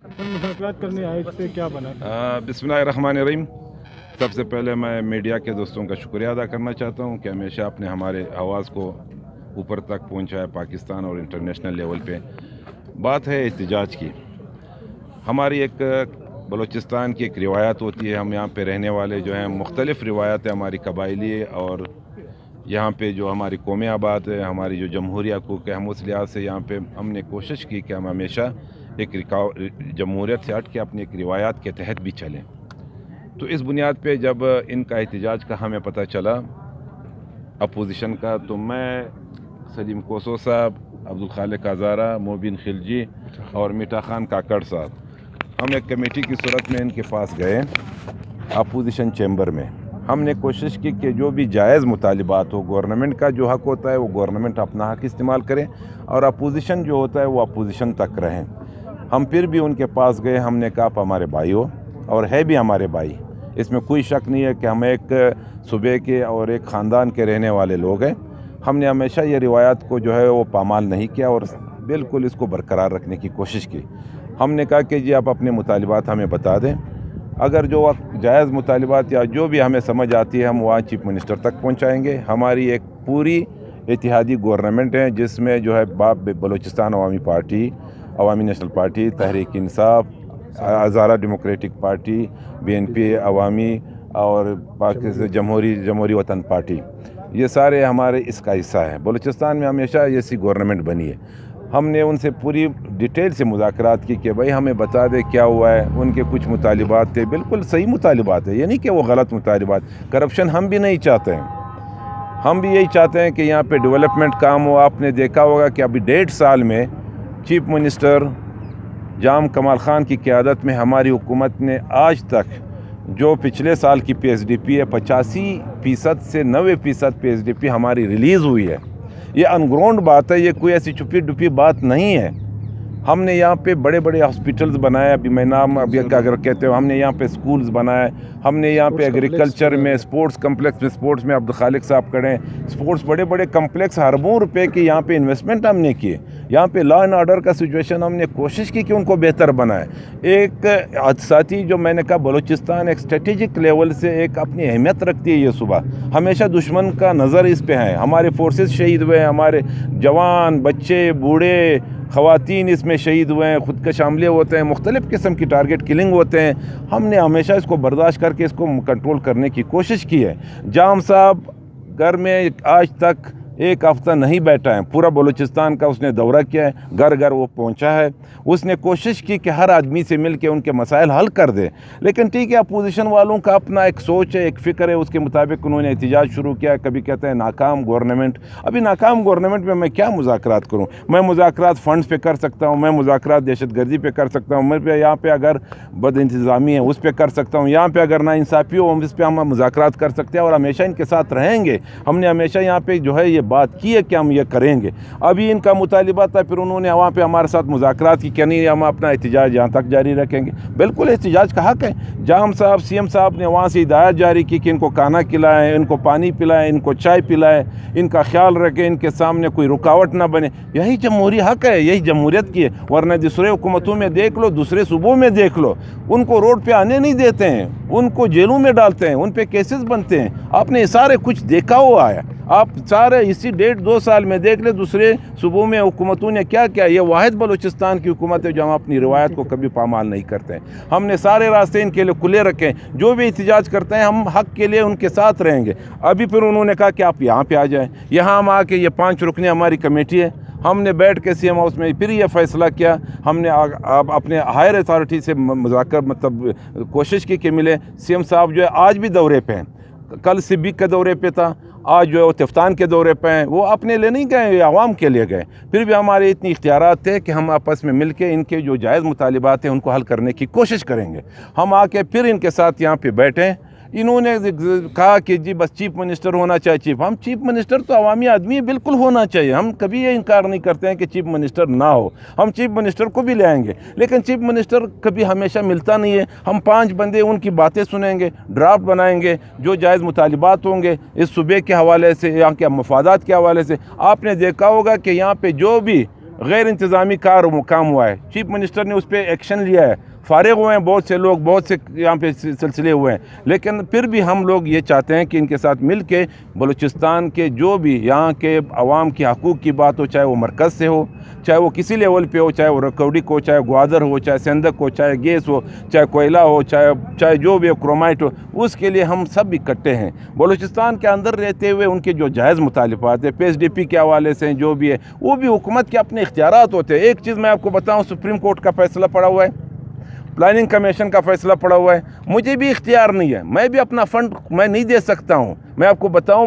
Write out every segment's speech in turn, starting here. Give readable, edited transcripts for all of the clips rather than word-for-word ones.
मुज़ाकरात करने आए थे, क्या बना? बिस्मिल्लाहिर्रहमानिर्रहीम। सबसे पहले मैं मीडिया के दोस्तों का शुक्रिया अदा करना चाहता हूँ कि हमेशा अपने हमारे आवाज़ को ऊपर तक पहुँचाए पाकिस्तान और इंटरनेशनल लेवल पे। बात है एहतजाज की। हमारी एक बलूचिस्तान की एक रिवायत होती है, हम यहाँ पे रहने वाले जो हैं मुख्तलिफ़ रिवायत है हमारी कबायली, और यहाँ पे जो हमारी कौमें आबाद है, हमारी जो जमहूरी हकूक़ है, हम उस लिहाज से यहाँ पे हमने कोशिश की कि हम हमेशा एक जमहूरियत से हट के अपनी एक रिवायात के तहत भी चलें। तो इस बुनियाद पे जब इनका एहतजाज का हमें पता चला अपोजिशन का, तो मैं सलीम कोसो साहब, अब्दुल खालिक हज़ारा, मोबिन खिलजी और मीठा खान काकड़ साहब, हम एक कमेटी की सूरत में इनके पास गए अपोजिशन चैम्बर में। हमने कोशिश की कि जो भी जायज़ मुतालिबात हो, गवर्नमेंट का जो हक़ होता है वो गवर्नमेंट अपना हक़ इस्तेमाल करे और अपोजिशन जो होता है वो अपोजिशन तक रहें। हम फिर भी उनके पास गए, हमने कहा आप हमारे भाई हो और है भी हमारे भाई, इसमें कोई शक नहीं है कि हम एक सूबे के और एक ख़ानदान के रहने वाले लोग हैं। हमने हमेशा ये रिवायत को जो है वो पामाल नहीं किया और बिल्कुल इसको बरकरार रखने की कोशिश की। हमने कहा कि जी आप अपने मुतालिबात हमें बता दें, अगर जो जायज़ मुतालिबात या जो भी हमें समझ आती है हम वहाँ चीफ मिनिस्टर तक पहुँचाएँगे। हमारी एक पूरी इत्तेहादी गवर्नमेंट है जिसमें जो है बलूचिस्तान अवामी पार्टी, अवामी नेशनल पार्टी, तहरीक इंसाफ, हज़ारा डेमोक्रेटिक पार्टी, BNP अवामी और पाकिस्तान जमहूरी वतन पार्टी, ये सारे हमारे इसका हिस्सा है। बलूचिस्तान में हमेशा ऐसी गवर्नमेंट बनी है। हमने उनसे पूरी डिटेल से मुज़ाकरात की कि भाई हमें बता दे क्या हुआ है। उनके कुछ मुतालिबात थे, बिल्कुल सही मुतालिबात है, ये नहीं कि वो गलत मुतालिबात। करप्शन हम भी नहीं चाहते हैं, हम भी यही चाहते हैं कि यहाँ पे डेवलपमेंट काम हो। आपने देखा होगा कि अभी 1.5 साल में चीफ मिनिस्टर जाम कमाल ख़ान की क़यादत में हमारी हुकूमत ने आज तक जो पिछले साल की PSDP है 85% से 90% PSDP हमारी रिलीज़ हुई है। ये अनग्राउंड बात है, ये कोई ऐसी छुपी डुपी बात नहीं है। हमने यहाँ पे बड़े बड़े हॉस्पिटल्स बनाए, अभी मैं नाम अभी अगर कहते हो, हमने यहाँ पे स्कूल्स बनाए, हमने यहाँ पे एग्रीकल्चर में, स्पोर्ट्स कम्प्लेक्स में, स्पोर्ट्स में अब्दुल खालिक साहब खड़े, स्पोर्ट्स बड़े बड़े कम्प्लेक्स अरबों रुपए की यहाँ पे इन्वेस्टमेंट हमने किए। यहाँ पे लॉ एंड ऑर्डर का सिचुएशन हमने कोशिश की कि उनको बेहतर बनाए। एक साथी जो मैंने कहा बलूचिस्तान एक स्ट्रेटेजिक लेवल से एक अपनी अहमियत रखती है, ये सुबह हमेशा दुश्मन का नज़र इस पे है। हमारे फोर्सेस शहीद हुए, हमारे जवान, बच्चे, बूढ़े, ख़वातीन इसमें शहीद हुए हैं, ख़ुदकश हमले होते हैं, मुख्तलिफ़ किस्म की टारगेट किलिंग होते हैं। हमने हमेशा इसको बर्दाश्त करके इसको कंट्रोल करने की कोशिश की है। जाम साहब घर में आज तक एक हफ़्ता नहीं बैठा है, पूरा बलूचिस्तान का उसने दौरा किया है, घर घर वो पहुंचा है। उसने कोशिश की कि हर आदमी से मिल के उनके मसाइल हल कर दे। लेकिन ठीक है, अपोजिशन वालों का अपना एक सोच है, एक फ़िक्र है, उसके मुताबिक उन्होंने एहतजाज शुरू किया। कभी कहते हैं नाकाम गवर्नमेंट। अभी नाकाम गवर्नमेंट में मैं क्या मुज़ाकरात करूँ? मैं मुज़ाकरात फ़ंड्स पे कर सकता हूँ, मैं मुज़ाकरात दहशतगर्दी पे कर सकता हूँ, मैं पे यहाँ पे अगर बद इंतज़ामी है उस पर कर सकता हूँ, यहाँ पे अगर नाइंसाफ़ी हो इस पर हम मुज़ाकरात कर सकते हैं और हमेशा इनके साथ रहेंगे। हमने हमेशा यहाँ पे जो है ये बात की है कि हम ये करेंगे। अभी इनका मुतालिबा था, फिर उन्होंने वहाँ पे हमारे साथ मुज़ाकरात की, क्या नहीं हम अपना एहतजाज यहाँ तक जारी रखेंगे। बिल्कुल एहतजाज का हक़ है। जाम साहब, CM साहब ने वहाँ से हिदायत जारी की कि इनको खाना खिलाएं, इनको पानी पिलाएं, इनको चाय पिलाएं, इनका ख्याल रखें, इनके सामने कोई रुकावट ना बने। यही जमहूरी हक़ है, यही जमहूरियत की है। वरना दूसरे हुकूमतों में देख लो, दूसरे सूबों में देख लो, उनको रोड पे आने नहीं देते हैं, उनको जेलों में डालते हैं, उन पे केसेस बनते हैं। आपने ये सारे कुछ देखा हुआ है, आप सारे इसी 1.5-2 साल में देख ले दूसरे सूबों में हुकूमतों ने क्या किया। ये वाहिद बलूचिस्तान की हुकूमत है जो हम अपनी रिवायत को कभी पामाल नहीं करते हैं। हमने सारे रास्ते इनके लिए खुले रखे, जो भी एहतजाज करते हैं हम हक़ के लिए उनके साथ रहेंगे। अभी फिर उन्होंने कहा कि आप यहाँ पे आ जाएँ। यहाँ हम आके ये 5 रुकनी हमारी कमेटी है, हमने बैठ के CM हाउस में फिर ये फ़ैसला किया। हमने अपने हायर अथॉरिटी से मुज़ाकर मतलब कोशिश की कि मिले। CM साहब जो है आज भी दौरे पे हैं, कल सिब्बिक के दौरे पे था, आज जो है वो तिफ्तान के दौरे पे हैं। वो अपने लिए नहीं गए, आवाम के लिए गए। फिर भी हमारे इतनी इख्तियारात थे कि हम आपस में मिल के इनके जो जायज़ मुतालिबात हैं उनको हल करने की कोशिश करेंगे। हम आके फिर इनके साथ यहाँ पे बैठे। इन्होंने कहा कि जी बस चीफ मिनिस्टर होना चाहिए। चीफ मिनिस्टर तो अवामी आदमी बिल्कुल होना चाहिए, हम कभी ये इनकार नहीं करते हैं कि चीफ मिनिस्टर ना हो, हम चीफ मिनिस्टर को भी ले आएंगे। लेकिन चीफ मिनिस्टर कभी हमेशा मिलता नहीं है। हम 5 बंदे उनकी बातें सुनेंगे, ड्राफ्ट बनाएंगे, जो जायज़ मुतालिबात होंगे इस सूबे के हवाले से, यहाँ के मफादात के हवाले से। आपने देखा होगा कि यहाँ पे जो भी غیر انتظامی کام ہوا ہے. چیف منسٹر نے اس پہ ایکشن لیا ہے, فارغ ہوئے ہیں بہت سے لوگ, بہت سے یہاں پہ سلسلے ہوئے ہیں, لیکن پھر بھی ہم لوگ یہ چاہتے ہیں کہ ان کے ساتھ مل کے بلوچستان کے جو بھی یہاں کے عوام کے حقوق کی بات ہو, چاہے وہ مرکز سے ہو, چاہے وہ کسی لیول پہ ہو, چاہے وہ رکوڈک ہو, چاہے گوادر ہو, چاہے سندک ہو, چاہے گیس ہو, چاہے کوئلہ ہو, چاہے جو بھی کرومائٹ ہو, اس کے لیے ہم سب اکٹھے ہیں. بلوچستان کے اندر رہتے ہوئے ان کے جو جائز مطالبات ہیں پی ایس ڈی پی کے حوالے سے جو بھی ہے, وہ بھی حکومت کے اپنے اختیارات ہوتے ہیں. ایک چیز میں آپ کو بتاؤں, سپریم کورٹ کا فیصلہ پڑا ہوا ہے, پلاننگ کمیشن کا فیصلہ پڑا ہوا ہے, مجھے بھی اختیار نہیں ہے, میں بھی اپنا فنڈ میں نہیں دے سکتا ہوں. میں آپ کو بتاؤں,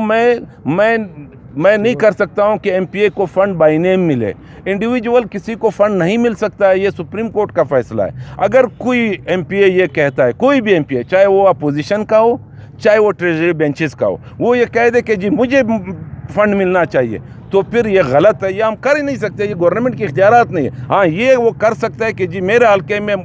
میں نہیں کر سکتا ہوں کہ ایم پی اے کو فنڈ بائی نیم ملے. انڈیویجول کسی کو فنڈ نہیں مل سکتا ہے, یہ سپریم کورٹ کا فیصلہ ہے. اگر کوئی ایم پی اے یہ کہتا ہے, کوئی بھی ایم پی اے, چاہے وہ اپوزیشن کا ہو, چاہے وہ ٹریجری بینچز کا ہو, وہ یہ کہہ دے کہ جی مجھے فنڈ ملنا چاہیے, تو پھر یہ غلط ہے, یہ ہم کر ہی نہیں سکتے, یہ گورنمنٹ کے اختیارات نہیں ہے. ہاں, یہ وہ کر سکتا ہے کہ جی میرے حلقے میں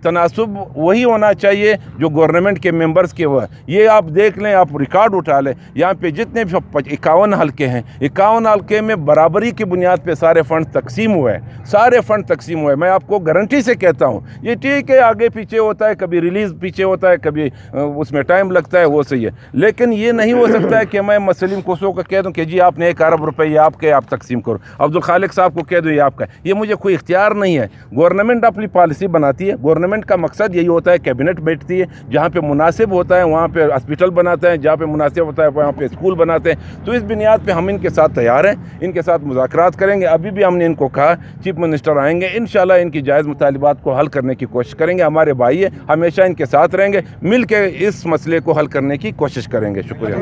تناسب وہی ہونا چاہیے جو گورنمنٹ کے ممبرز کے ہوا. یہ آپ دیکھ لیں, آپ ریکارڈ اٹھا لیں, یہاں پہ جتنے بھی 51 حلقے ہیں, 51 حلقے میں برابری کی بنیاد پہ سارے فنڈ تقسیم ہوئے ہیں, سارے فنڈ تقسیم ہوئے. میں آپ کو گارنٹی سے کہتا ہوں, یہ ٹھیک ہے آگے پیچھے ہوتا ہے, کبھی ریلیز پیچھے ہوتا ہے, کبھی اس میں ٹائم لگتا ہے, وہ صحیح ہے, لیکن یہ نہیں ہو سکتا ہے کہ میں مسلم کوسو کو کہہ دوں کہ جی آپ نے 1 ارب روپے یہ آپ کے, آپ تقسیم کرو. عبدالخالق صاحب کو کہہ دو یہ آپ کا. یہ مجھے کوئی اختیار نہیں ہے. گورنمنٹ اپنی پالیسی بناتی ہے, گورنمنٹ کا مقصد یہی ہوتا ہے, کیبنٹ بیٹھتی ہے, جہاں پہ مناسب ہوتا ہے وہاں پہ ہاسپٹل بناتے ہیں, جہاں پہ مناسب ہوتا ہے وہاں پہ اسکول بناتے ہیں. تو اس بنیاد پہ ہم ان کے ساتھ تیار ہیں, ان کے ساتھ مذاکرات کریں گے. ابھی بھی ہم نے ان کو کہا, چیف منسٹر آئیں گے, انشاءاللہ ان کی جائز مطالبات کو حل کرنے کی کوشش کریں گے. ہمارے بھائی ہیں, ہمیشہ ان کے ساتھ رہیں گے, مل کے اس مسئلے کو حل کرنے کی کوشش کریں گے. شکریہ.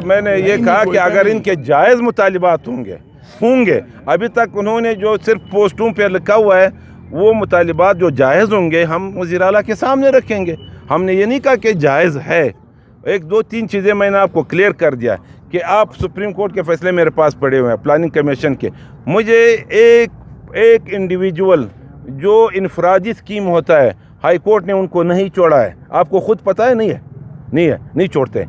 میں نے یہ کہا کہ اگر ان کے جائز مطالبات ہوں گے, ابھی تک انہوں نے جو صرف پوسٹوں پہ لکھا ہوا ہے, وہ مطالبات جو جائز ہوں گے ہم وزیر اعلیٰ کے سامنے رکھیں گے. ہم نے یہ نہیں کہا کہ جائز ہے. 1-2-3 چیزیں میں نے آپ کو کلیئر کر دیا کہ آپ سپریم کورٹ کے فیصلے میرے پاس پڑے ہوئے ہیں, پلاننگ کمیشن کے. مجھے ایک انڈیویجول جو انفرادی اسکیم ہوتا ہے, ہائی کورٹ نے ان کو نہیں چھوڑا ہے, آپ کو خود پتہ ہے نہیں چھوڑتے,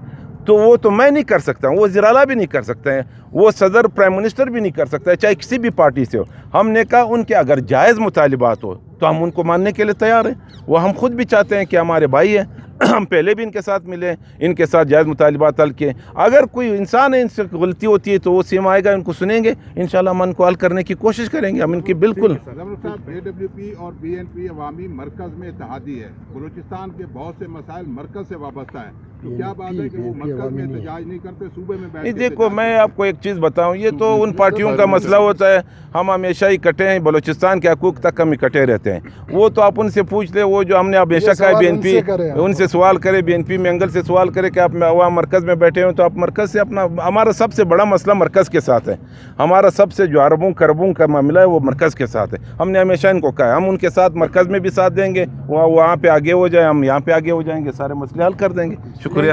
تو وہ تو میں نہیں کر سکتا ہوں, وہ وزیر اعلیٰ بھی نہیں کر سکتے ہیں, وہ صدر پرائم منسٹر بھی نہیں کر سکتا ہے, چاہے کسی بھی پارٹی سے ہو. ہم نے کہا ان کے اگر جائز مطالبات ہو تو ہم ان کو ماننے کے لیے تیار ہیں. وہ ہم خود بھی چاہتے ہیں کہ ہمارے بھائی ہیں, ہم پہلے بھی ان کے ساتھ ملے, ان کے ساتھ جائز مطالبات حل کیے. اگر کوئی انسان ہے ان سے غلطی ہوتی ہے تو وہ سیم آئے گا, ان کو سنیں گے, انشاءاللہ ہم ان کو حل کرنے کی کوشش کریں گے. ہم ان کی بالکل. AWP اور BNP عوامی مرکز میں اتحادی ہے. بلوچستان کے بہت سے مسائل مرکز سے وابستہ ہیں, تو کیا بات ہے کہ وہ مرکز میں احتجاج نہیں کرتے, صوبے میں بیٹھ کے؟ دیکھو, میں آپ کو ایک چیز بتاؤں, یہ تو ان پارٹیوں کا مسئلہ ہوتا ہے. ہم ہمیشہ اکٹھے ہیں, بلوچستان کے حقوق تک ہم اکٹھے رہتے ہیں. وہ تو آپ ان سے پوچھ لیں, وہ جو ہم نے ہمیشہ کہا ہے BNP, ان سے سوال کرے, BNP میں انگل سے سوال کرے کہ آپ عوام مرکز میں بیٹھے ہوں, تو آپ مرکز سے اپنا. ہمارا سب سے بڑا مسئلہ مرکز کے ساتھ ہے, ہمارا سب سے جو اربوں کربوں کا معاملہ ہے وہ مرکز کے ساتھ ہے. ہم نے ہمیشہ ان کو کہا ہے, ہم ان کے ساتھ مرکز میں بھی ساتھ دیں گے, وہاں پہ آگے ہو جائے, ہم یہاں پہ آگے ہو جائیں گے, سارے مسئلے حل کر دیں گے. شکریہ.